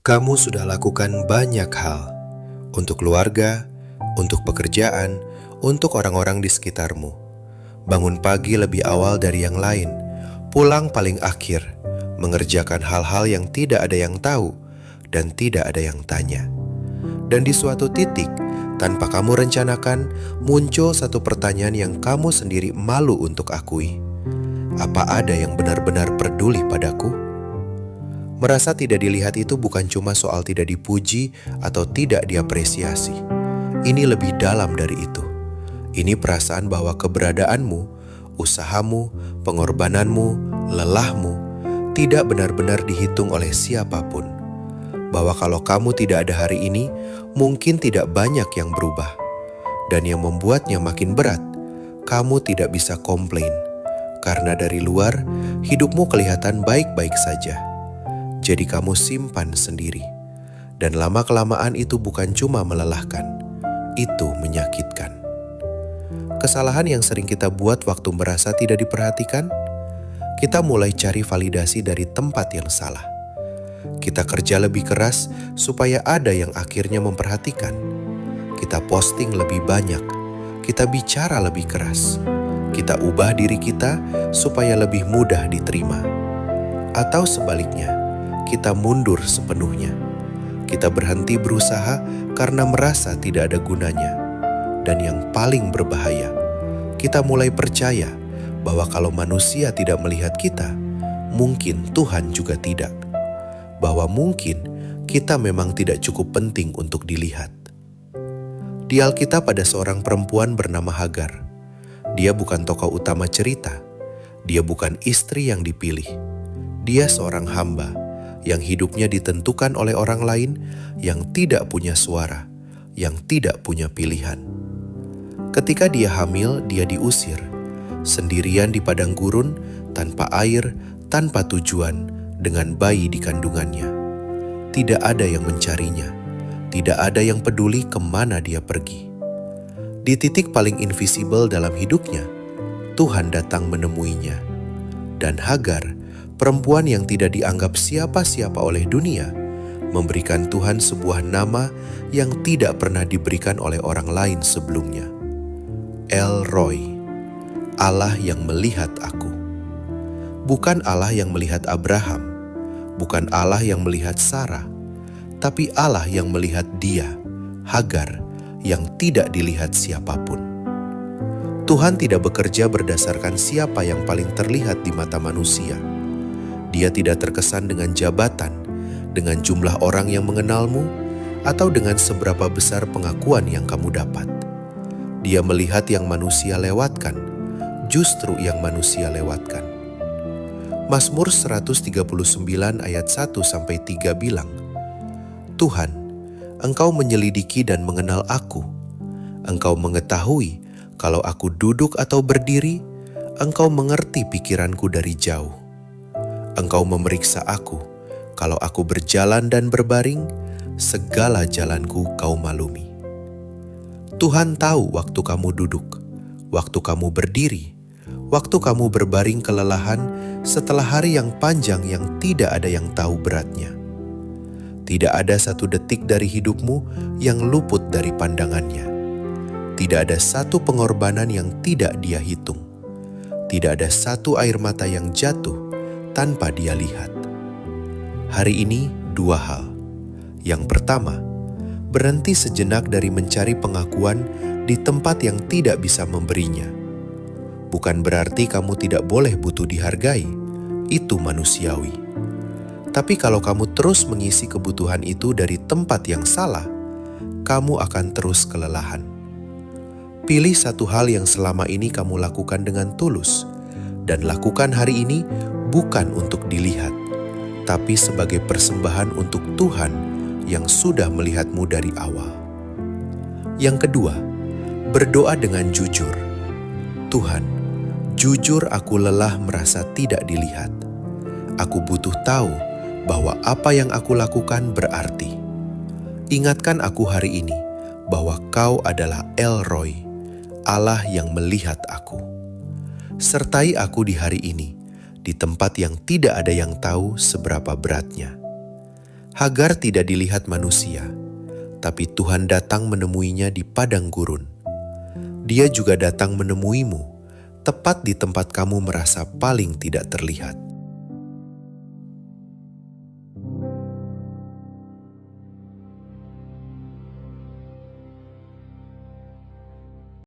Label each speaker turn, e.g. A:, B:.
A: Kamu sudah lakukan banyak hal untuk keluarga, untuk pekerjaan, untuk orang-orang di sekitarmu. Bangun pagi lebih awal dari yang lain, pulang paling akhir, mengerjakan hal-hal yang tidak ada yang tahu dan tidak ada yang tanya. Dan di suatu titik, tanpa kamu rencanakan, muncul satu pertanyaan yang kamu sendiri malu untuk akui. Apa ada yang benar-benar peduli padaku? Merasa tidak dilihat itu bukan cuma soal tidak dipuji atau tidak diapresiasi. Ini lebih dalam dari itu. Ini perasaan bahwa keberadaanmu, usahamu, pengorbananmu, lelahmu tidak benar-benar dihitung oleh siapapun. Bahwa kalau kamu tidak ada hari ini, mungkin tidak banyak yang berubah. Dan yang membuatnya makin berat, kamu tidak bisa komplain. Karena dari luar, hidupmu kelihatan baik-baik saja. Jadi kamu simpan sendiri. Dan lama-kelamaan itu bukan cuma melelahkan, itu menyakitkan. Kesalahan yang sering kita buat waktu merasa tidak diperhatikan, kita mulai cari validasi dari tempat yang salah. Kita kerja lebih keras supaya ada yang akhirnya memperhatikan. Kita posting lebih banyak, kita bicara lebih keras. Kita ubah diri kita supaya lebih mudah diterima. Atau sebaliknya, kita mundur sepenuhnya. Kita berhenti berusaha karena merasa tidak ada gunanya. Dan yang paling berbahaya, kita mulai percaya bahwa kalau manusia tidak melihat kita, mungkin Tuhan juga tidak. Bahwa mungkin kita memang tidak cukup penting untuk dilihat. Di Alkitab ada seorang perempuan bernama Hagar. Dia bukan tokoh utama cerita. Dia bukan istri yang dipilih. Dia seorang hamba yang hidupnya ditentukan oleh orang lain yang tidak punya suara, yang tidak punya pilihan. Ketika dia hamil, dia diusir, sendirian di padang gurun, tanpa air, tanpa tujuan, dengan bayi di kandungannya. Tidak ada yang mencarinya, tidak ada yang peduli kemana dia pergi. Di titik paling invisible dalam hidupnya, Tuhan datang menemuinya. Dan Hagar, perempuan yang tidak dianggap siapa-siapa oleh dunia, memberikan Tuhan sebuah nama yang tidak pernah diberikan oleh orang lain sebelumnya. El Roi, Allah yang melihat aku. Bukan Allah yang melihat Abraham, bukan Allah yang melihat Sarah, tapi Allah yang melihat dia, Hagar, yang tidak dilihat siapapun. Tuhan tidak bekerja berdasarkan siapa yang paling terlihat di mata manusia. Dia tidak terkesan dengan jabatan, dengan jumlah orang yang mengenalmu, atau dengan seberapa besar pengakuan yang kamu dapat. Dia melihat yang manusia lewatkan, justru yang manusia lewatkan. Mazmur 139 ayat 1-3 bilang, Tuhan, Engkau menyelidiki dan mengenal aku. Engkau mengetahui kalau aku duduk atau berdiri, Engkau mengerti pikiranku dari jauh. Engkau memeriksa aku, kalau aku berjalan dan berbaring, segala jalanku Kau maklumi. Tuhan tahu waktu kamu duduk, waktu kamu berdiri, waktu kamu berbaring kelelahan setelah hari yang panjang yang tidak ada yang tahu beratnya. Tidak ada satu detik dari hidupmu yang luput dari pandangannya. Tidak ada satu pengorbanan yang tidak Dia hitung. Tidak ada satu air mata yang jatuh tanpa Dia lihat. Hari ini 2 hal. Yang pertama, berhenti sejenak dari mencari pengakuan di tempat yang tidak bisa memberinya. Bukan berarti kamu tidak boleh butuh dihargai, itu manusiawi. Tapi kalau kamu terus mengisi kebutuhan itu dari tempat yang salah, kamu akan terus kelelahan. Pilih satu hal yang selama ini kamu lakukan dengan tulus, dan lakukan hari ini bukan untuk dilihat, tapi sebagai persembahan untuk Tuhan yang sudah melihatmu dari awal. Yang kedua, berdoa dengan jujur. Tuhan, jujur aku lelah merasa tidak dilihat. Aku butuh tahu bahwa apa yang aku lakukan berarti. Ingatkan aku hari ini bahwa Kau adalah El Roi, Allah yang melihat aku. Sertai aku di hari ini, di tempat yang tidak ada yang tahu seberapa beratnya. Hagar tidak dilihat manusia, tapi Tuhan datang menemuinya di padang gurun. Dia juga datang menemuimu, tepat di tempat kamu merasa paling tidak terlihat.